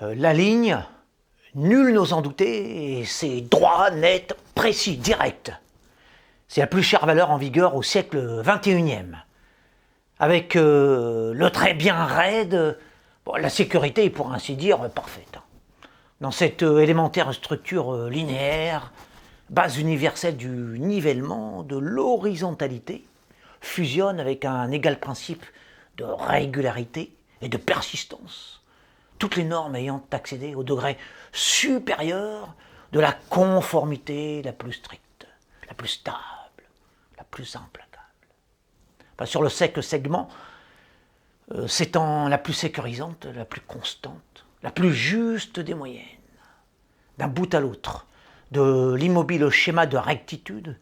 La ligne, nul n'ose en douter, et c'est droit, net, précis, direct. C'est la plus chère valeur en vigueur au siècle XXIe. Avec le trait bien raide, la sécurité est pour ainsi dire parfaite. Dans cette élémentaire structure linéaire, base universelle du nivellement, de l'horizontalité, fusionne avec un égal principe de régularité et de persistance, toutes les normes ayant accédé au degré supérieur de la conformité la plus stricte, la plus stable, la plus implacable. Sur le sec segment, s'étend la plus sécurisante, la plus constante, la plus juste des moyennes. D'un bout à l'autre, de l'immobile schéma de rectitude,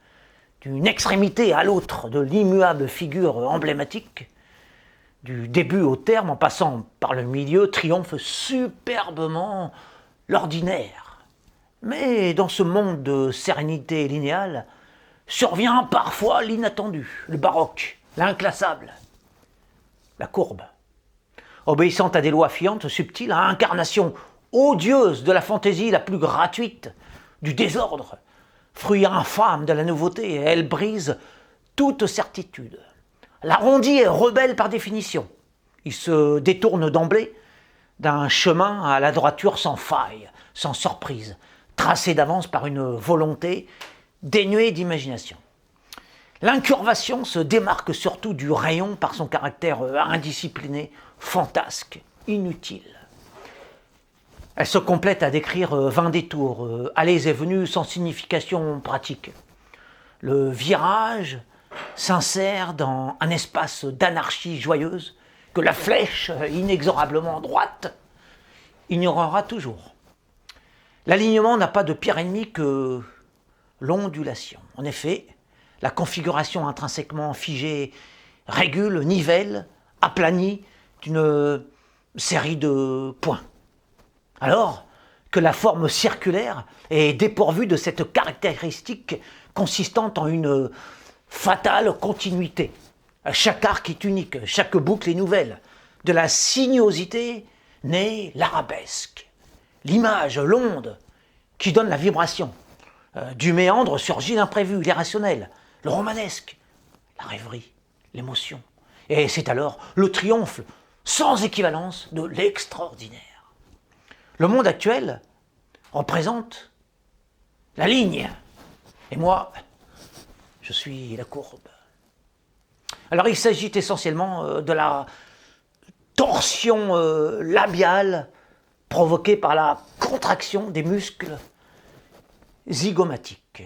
d'une extrémité à l'autre de l'immuable figure emblématique, du début au terme, en passant par le milieu, triomphe superbement l'ordinaire. Mais dans ce monde de sérénité linéale, survient parfois l'inattendu, le baroque, l'inclassable, la courbe. Obéissant à des lois fiantes, subtiles, à incarnation odieuse de la fantaisie la plus gratuite, du désordre, fruit infâme de la nouveauté, elle brise toute certitude. L'arrondi est rebelle par définition. Il se détourne d'emblée d'un chemin à la droiture sans faille, sans surprise, tracé d'avance par une volonté dénuée d'imagination. L'incurvation se démarque surtout du rayon par son caractère indiscipliné, fantasque, inutile. Elle se complète à décrire 20 détours, allées et venues sans signification pratique. Le virage s'insère dans un espace d'anarchie joyeuse que la flèche, inexorablement droite, ignorera toujours. L'alignement n'a pas de pire ennemi que l'ondulation. En effet, la configuration intrinsèquement figée régule, nivelle, aplanit d'une série de points. Alors que la forme circulaire est dépourvue de cette caractéristique consistant en une fatale continuité. Chaque arc est unique, chaque boucle est nouvelle. De la sinuosité naît l'arabesque, l'image, l'onde qui donne la vibration. Du méandre surgit l'imprévu, l'irrationnel, le romanesque, la rêverie, l'émotion. Et c'est alors le triomphe sans équivalence de l'extraordinaire. Le monde actuel représente la ligne. Et moi, je suis la courbe. Alors il s'agit essentiellement de la torsion labiale provoquée par la contraction des muscles zygomatiques.